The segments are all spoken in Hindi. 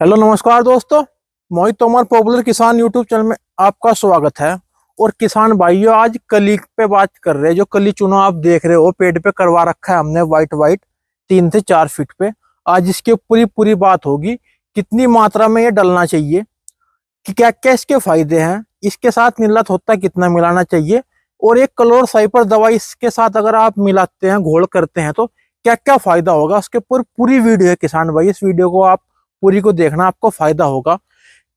हेलो नमस्कार दोस्तों। मोहित तोमर पॉपुलर किसान यूट्यूब चैनल में आपका स्वागत है। और किसान भाइयों, आज कली पे बात कर रहे हैं। जो कली चुनाव आप देख रहे हो पेड़ पे करवा रखा है हमने वाइट वाइट 3 से 4 फीट पे। आज इसके पूरी पूरी बात होगी, कितनी मात्रा में ये डलना चाहिए, कि क्या क्या इसके फायदे हैं, इसके साथ नीला होता कितना मिलाना चाहिए, और एक क्लोर साइपर दवाई इसके साथ अगर आप मिलाते हैं, घोल करते हैं, तो क्या क्या फायदा होगा। उसके ऊपर पूरी वीडियो है किसान भाई, इस वीडियो को आप पूरी को देखना, आपको फायदा होगा।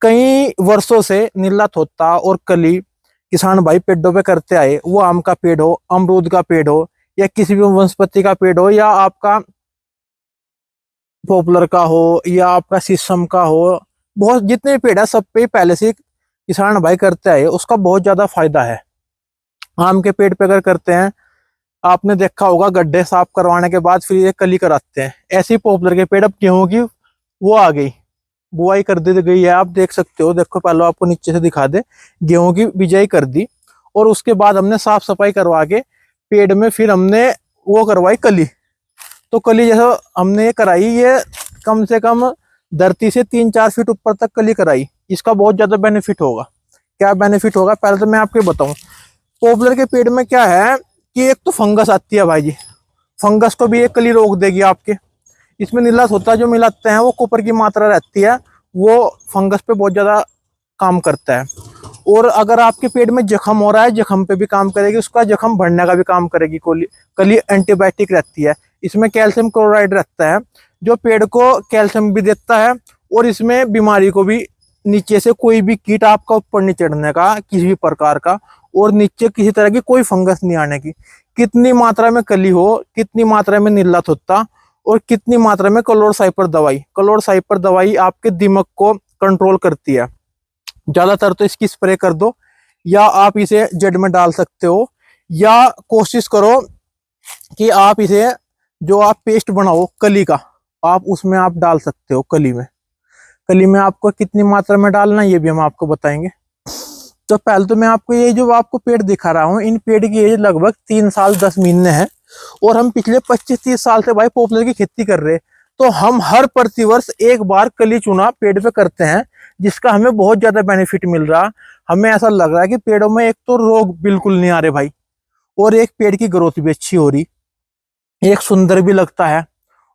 कई वर्षों से नीला तोता और कली किसान भाई पेड़ों पे करते आए, वो आम का पेड़ हो, अमरूद का पेड़ हो, या किसी भी वनस्पति का पेड़ हो, या आपका पॉपुलर का हो, या आपका शीशम का हो, बहुत जितने पेड़ है सब पे पहले से किसान भाई करते आए, उसका बहुत ज्यादा फायदा है। आम के पेड़ पे अगर करते हैं, आपने देखा होगा गड्ढे साफ करवाने के बाद फिर ये कली कराते हैं। ऐसे ही पॉपुलर के पेड़ अब गेहूं की वो आ गई, बुआई कर दी गई है, आप देख सकते हो। देखो पहले आपको नीचे से दिखा दे, गेहूं की बिजाई कर दी, और उसके बाद हमने साफ सफाई करवा के पेड़ में फिर हमने वो करवाई कली। तो कली जैसे हमने ये कराई, ये कम से कम धरती से 3-4 फीट ऊपर तक कली कराई। इसका बहुत ज्यादा बेनिफिट होगा। क्या बेनिफिट होगा पहले तो मैं आपको बताऊं। पॉपुलर के पेड़ में क्या है कि एक तो फंगस आती है भाई जी, फंगस को भी एक कली रोक देगी आपके। इसमें नीलास होता है जो मिलाते हैं, वो कॉपर की मात्रा रहती है, वो फंगस पे बहुत ज्यादा काम करता है। और अगर आपके पेट में जख्म हो रहा है, जख्म पे भी काम करेगी, उसका जख्म भरने का भी काम करेगी। कली एंटीबायोटिक रहती है। इसमें कैल्शियम क्लोराइड रहता है, जो पेड़ को कैल्शियम भी देता है, और इसमें बीमारी को भी, नीचे से कोई भी कीट आपका ऊपर नहीं चढ़ने का किसी भी प्रकार का, और नीचे किसी तरह की कोई फंगस नहीं आने की। कितनी मात्रा में कली हो, कितनी मात्रा में नीला थोत्ता, और कितनी मात्रा में क्लोर साइपर दवाई। क्लोर साइपर दवाई आपके दिमाग को कंट्रोल करती है। ज्यादातर तो इसकी स्प्रे कर दो, या आप इसे जड़ में डाल सकते हो, या कोशिश करो कि आप इसे, जो आप पेस्ट बनाओ कली का, आप उसमें आप डाल सकते हो। कली में आपको कितनी मात्रा में डालना है ये भी हम आपको बताएंगे। तो पहले तो मैं आपको ये जो आपको पेड़ दिखा रहा हूँ, इन पेड़ की एज लगभग 3 साल 10 महीने है, और हम पिछले 25-30 साल से भाई पॉपुलर की खेती कर रहे हैं। तो हम हर प्रतिवर्ष एक बार कली चुना पेड़ पे करते हैं, जिसका हमें बहुत ज्यादा बेनिफिट मिल रहा। हमें ऐसा लग रहा है कि पेड़ों में एक तो रोग बिल्कुल नहीं आ रहे भाई, और एक पेड़ की ग्रोथ भी अच्छी हो रही, एक सुंदर भी लगता है,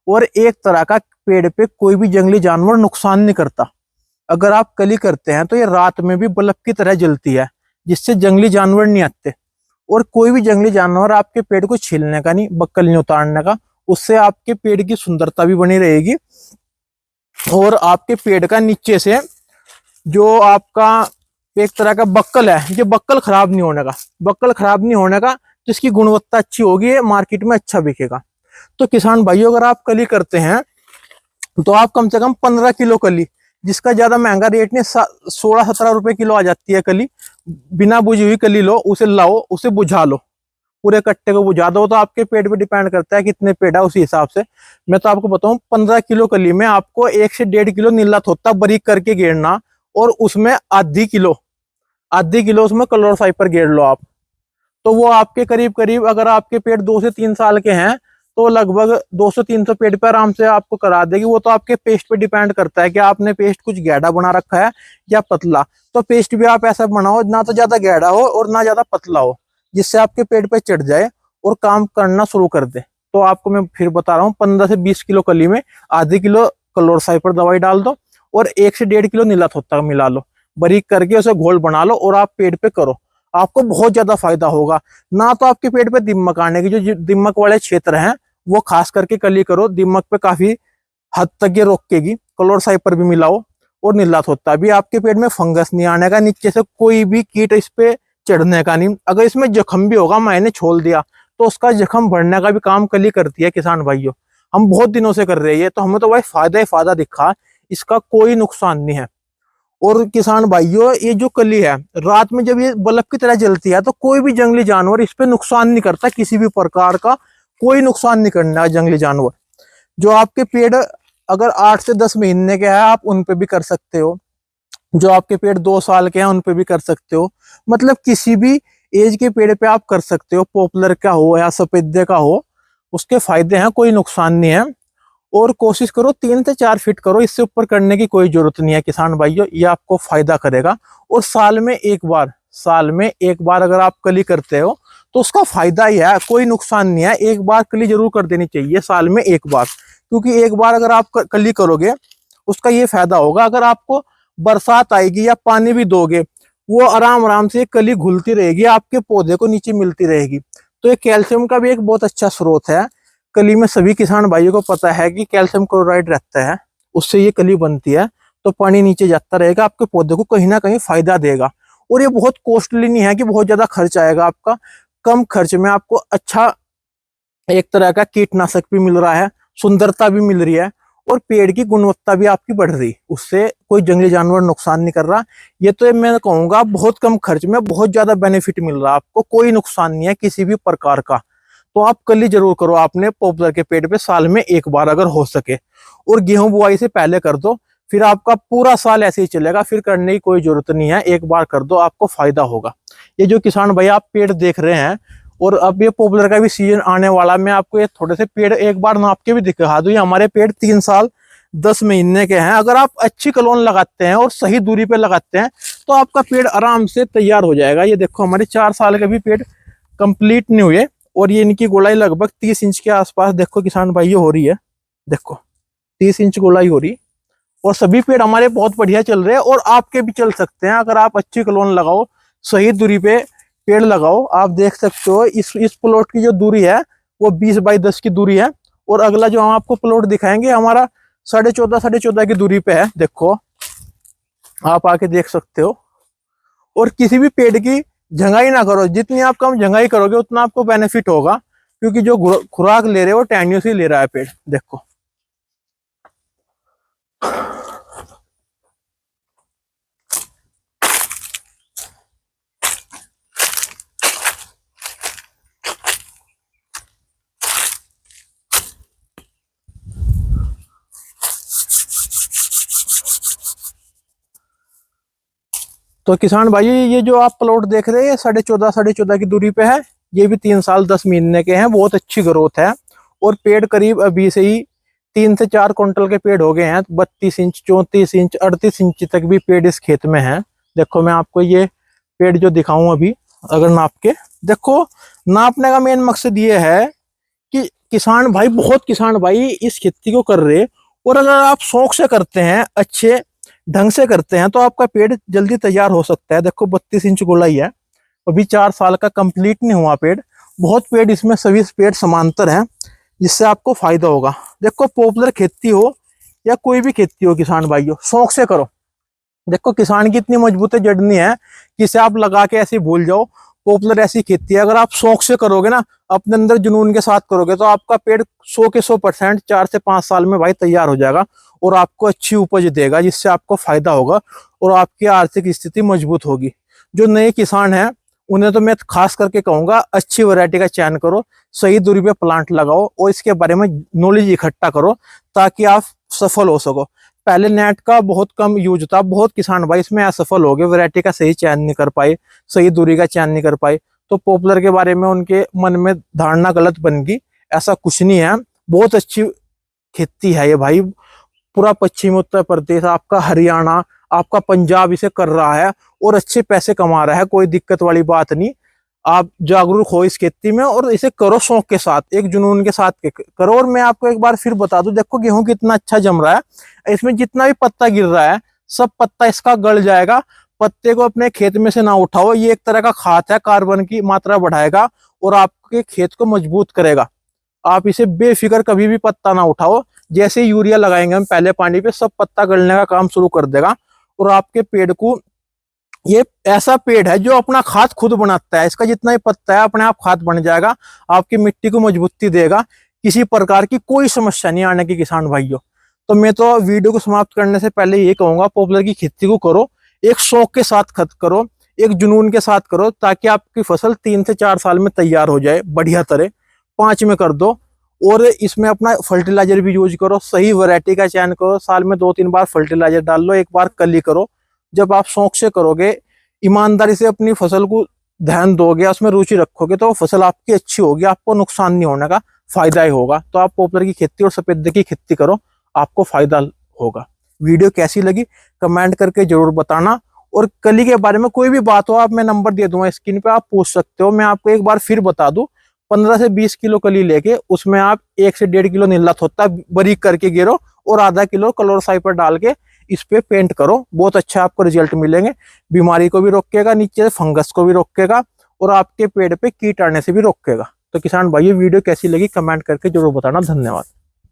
और एक तरह का पेड़ पे कोई भी जंगली जानवर नुकसान नहीं करता। अगर आप कली करते हैं तो ये रात में भी बल्ब की तरह जलती है, जिससे जंगली जानवर नहीं आते, और कोई भी जंगली जानवर आपके पेड़ को छीलने का नहीं, बक्कल नहीं उतारने का। उससे आपके पेड़ की सुंदरता भी बनी रहेगी, और आपके पेड़ का नीचे से जो आपका एक तरह का बक्कल है, ये बक्कल खराब नहीं होने का, बक्कल खराब नहीं होने का, तो इसकी गुणवत्ता अच्छी होगी, मार्केट में अच्छा बिकेगा। तो किसान भाइयों, अगर आप कली करते हैं तो आप कम से कम 15 किलो कली, जिसका ज्यादा महंगा रेट नहीं, 16-17 रुपए किलो आ जाती है कली। बिना बुझी हुई कली लो, उसे लाओ, उसे बुझा लो, पूरे कट्टे को बुझा दो। तो आपके पेड़ पे डिपेंड करता है कितने पेड़ है, उसी हिसाब से। मैं तो आपको बताऊं, 15 किलो कली में आपको 1 से 1.5 किलो नीला थोत्ता बारीक करके गेरना, और उसमें आधी किलो उसमें क्लोर साइपर गेर लो आप। तो वो आपके करीब करीब, अगर आपके पेड़ 2 से 3 साल के हैं, तो लगभग 200-300 पेड़ पे आराम से आपको करा देगी। वो तो आपके पेस्ट पे डिपेंड करता है कि आपने पेस्ट कुछ गहरा बना रखा है या पतला। तो पेस्ट भी आप ऐसा बनाओ, ना तो ज्यादा गहरा हो और ना ज्यादा पतला हो, जिससे आपके पेड़ पे चढ़ जाए और काम करना शुरू कर दे। तो आपको मैं फिर बता रहा हूँ, 15 से 20 किलो कली में आधी किलो क्लोर साइपर दवाई डाल दो, और 1 से 1.5 किलो नीला थोत्ता मिला लो, बारीक करके उसे घोल बना लो, और आप पेड़ पे करो। आपको बहुत ज्यादा फायदा होगा। ना तो आपके पेट पे दिमक आने की, जो दिमक वाले क्षेत्र हैं, वो खास करके कली करो, दिमक पे काफी हद तक ये रोकेगी। क्लोर साइपर भी मिलाओ, और नीला थोत्ता भी। आपके पेट में फंगस नहीं आने का, नीचे से कोई भी कीट इस पे चढ़ने का नहीं। अगर इसमें जख्म भी होगा, मैंने छोड़ दिया, तो उसका जख्म भरने का भी काम कली करती है किसान भाइयों। हम बहुत दिनों से कर रहे हैं, तो हमें तो भाई फायदा ही फायदा दिखा, इसका कोई नुकसान नहीं है। और किसान भाइयों, ये जो कली है, रात में जब ये बल्ब की तरह जलती है, तो कोई भी जंगली जानवर इस पे नुकसान नहीं करता, किसी भी प्रकार का कोई नुकसान नहीं करना है जंगली जानवर। जो आपके पेड़ अगर 8 से 10 महीने के हैं, आप उन पे भी कर सकते हो। जो आपके पेड़ 2 साल के हैं, उन पे भी कर सकते हो। मतलब किसी भी एज के पेड़ पे आप कर सकते हो, पॉपुलर का हो या सफेदे का हो, उसके फायदे हैं, कोई नुकसान नहीं है। और कोशिश करो 3 से 4 फीट करो, इससे ऊपर करने की कोई जरूरत नहीं है किसान भाइयों, ये आपको फायदा करेगा। और साल में एक बार अगर आप कली करते हो तो उसका फायदा ही है, कोई नुकसान नहीं है। एक बार कली जरूर कर देनी चाहिए साल में एक बार, क्योंकि एक बार अगर आप कली करोगे उसका ये फायदा होगा, अगर आपको बरसात आएगी या पानी भी दोगे, वो आराम आराम से कली घुलती रहेगी, आपके पौधे को नीचे मिलती रहेगी। तो ये कैल्शियम का भी एक बहुत अच्छा स्रोत है। कली में सभी किसान भाइयों को पता है कि कैल्शियम क्लोराइड रहता है, उससे ये कली बनती है। तो पानी नीचे जाता रहेगा, आपके पौधे को कहीं ना कहीं फायदा देगा। और ये बहुत कॉस्टली नहीं है कि बहुत ज्यादा खर्च आएगा आपका, कम खर्च में आपको अच्छा एक तरह का कीटनाशक भी मिल रहा है, सुंदरता भी मिल रही है, और पेड़ की गुणवत्ता भी आपकी बढ़ रही, उससे कोई जंगली जानवर नुकसान नहीं कर रहा। ये तो मैं कहूंगा बहुत कम खर्च में बहुत ज्यादा बेनिफिट मिल रहा है आपको, कोई नुकसान नहीं है किसी भी प्रकार का। तो आप कली जरूर करो आपने पॉपुलर के पेड़ पे साल में एक बार अगर हो सके, और गेहूं बुआई से पहले कर दो, फिर आपका पूरा साल ऐसे ही चलेगा, फिर करने की कोई जरूरत नहीं है, एक बार कर दो आपको फायदा होगा। ये जो किसान भाई आप पेड़ देख रहे हैं, और अब ये पॉपुलर का भी सीजन आने वाला, मैं आपको ये थोड़े से पेड़ एक बार नाप के भी दिखा दूं। ये हमारे पेड़ 3 साल 10 महीने के हैं। अगर आप अच्छी कलोन लगाते हैं और सही दूरी पे लगाते हैं तो आपका पेड़ आराम से तैयार हो जाएगा। ये देखो हमारे 4 साल के भी पेड़ कंप्लीट नहीं हुए, और ये इनकी गोलाई लगभग 30 इंच के आसपास देखो किसान भाई हो रही है, देखो 30 इंच गोलाई हो रही। और सभी पेड़ हमारे बहुत बढ़िया चल रहे हैं, और आपके भी चल सकते हैं अगर आप अच्छी कलोन लगाओ, सही दूरी पे पेड़ लगाओ। आप देख सकते हो इस प्लॉट की जो दूरी है वो 20 बाई 10 की दूरी है, और अगला जो हम आपको प्लॉट दिखाएंगे हमारा 14.5 की दूरी पे है, देखो आप आके देख सकते हो। और किसी भी पेड़ की झंगाई ना करो, जितनी आप कम झंगाई करोगे उतना आपको बेनिफिट होगा, क्योंकि जो खुराक ले रहे हो टहनियों से ले रहा है पेड़, देखो। तो किसान भाई ये जो आप प्लॉट देख रहे हैं 14.5 की दूरी पे है, ये भी 3 साल 10 महीने के हैं, बहुत अच्छी ग्रोथ है। और पेड़ करीब अभी से ही 3 से 4 क्विंटल के पेड़ हो गए हैं, 32 इंच 34 इंच 38 इंच तक भी पेड़ इस खेत में है। देखो मैं आपको ये पेड़ जो दिखाऊं अभी, अगर नाप के देखो, नापने का मेन मकसद ये है कि बहुत किसान भाई इस खेती को कर रहे, और अगर आप शौक से करते हैं, अच्छे ढंग से करते हैं, तो आपका पेड़ जल्दी तैयार हो सकता है। देखो 32 इंच गोलाई है, अभी 4 साल का कंप्लीट नहीं हुआ पेड़, बहुत पेड़ इसमें सभी पेड़ समांतर हैं, जिससे आपको फायदा होगा। देखो पॉपुलर खेती हो या कोई भी खेती हो किसान भाइयों, शौक से करो। देखो किसान की इतनी मजबूत जड़ नहीं है कि इसे आप लगा के ऐसे भूल जाओ। पॉपुलर ऐसी खेती है, अगर आप शौक से करोगे ना, अपने अंदर जुनून के साथ करोगे, तो आपका पेड़ 100% 4 से 5 साल में भाई तैयार हो जाएगा, और आपको अच्छी उपज देगा, जिससे आपको फायदा होगा और आपकी आर्थिक स्थिति मजबूत होगी। जो नए किसान हैं उन्हें तो मैं खास करके कहूंगा अच्छी वैरायटी का चयन करो, सही दूरी पे प्लांट लगाओ, और इसके बारे में नॉलेज इकट्ठा करो, ताकि आप सफल हो सको। पहले नेट का बहुत कम यूज था, बहुत किसान भाई इसमें असफल हो गए, वैरायटी का सही चयन नहीं कर पाए, सही दूरी का चयन नहीं कर पाए, तो पॉपुलर के बारे में उनके मन में धारणा गलत बन गई। ऐसा कुछ नहीं है, बहुत अच्छी खेती है ये भाई। पूरा पश्चिमी उत्तर प्रदेश, आपका हरियाणा, आपका पंजाब इसे कर रहा है, और अच्छे पैसे कमा रहा है, कोई दिक्कत वाली बात नहीं। आप जागरूक हो इस खेती में, और इसे करो शौक के साथ, एक जुनून के साथ करो। और मैं आपको एक बार फिर बता दूं, देखो गेहूं कितना अच्छा जम रहा है, इसमें जितना भी पत्ता गिर रहा है सब पत्ता इसका गल जाएगा। पत्ते को अपने खेत में से ना उठाओ, ये एक तरह का खाद है, कार्बन की मात्रा बढ़ाएगा और आपके खेत को मजबूत करेगा। आप इसे बेफिक्र कभी भी पत्ता ना उठाओ, जैसे यूरिया लगाएंगे हम पहले पानी पे, सब पत्ता गलने का काम शुरू कर देगा, और आपके पेड़ को, ये ऐसा पेड़ है जो अपना खाद खुद बनाता है, इसका जितना ही पत्ता है अपने आप खाद बन जाएगा, आपकी मिट्टी को मजबूती देगा, किसी प्रकार की कोई समस्या नहीं आने की किसान भाइयों। तो मैं तो वीडियो को समाप्त करने से पहले ये कहूंगा, पॉपुलर की खेती को करो, एक शौक के साथ खत करो, एक जुनून के साथ करो, ताकि आपकी फसल 3 से 4 साल में तैयार हो जाए बढ़िया तरह, 5 में कर दो। और इसमें अपना फर्टिलाइजर भी यूज करो, सही वैरायटी का चयन करो, साल में 2-3 बार फर्टिलाइजर डाल लो, एक बार कली करो। जब आप शौक से करोगे, ईमानदारी से अपनी फसल को ध्यान दोगे, उसमें रुचि रखोगे, तो फसल आपकी अच्छी होगी, आपको नुकसान नहीं होने का फायदा ही होगा। तो आप पॉपुलर की खेती और सफेदे की खेती करो, आपको फायदा होगा। वीडियो कैसी लगी कमेंट करके जरूर बताना। और कली के बारे में कोई भी बात हो, आप मैं नंबर दे दूंगा स्क्रीन पे, आप पूछ सकते हो। मैं आपको एक बार फिर बता दूं, 15 से 20 किलो कली लेके उसमें आप 1 से 1.5 किलो नीला थोत्ता बारीक करके गिरो और आधा किलो कलर साइपर डाल के इस पे पेंट करो। बहुत अच्छा आपको रिजल्ट मिलेंगे। बीमारी को भी रोकेगा, नीचे से फंगस को भी रोकेगा और आपके पेड़ पे कीट आने से भी रोकेगा। तो किसान भाई वीडियो कैसी लगी कमेंट करके जरूर बताना। धन्यवाद।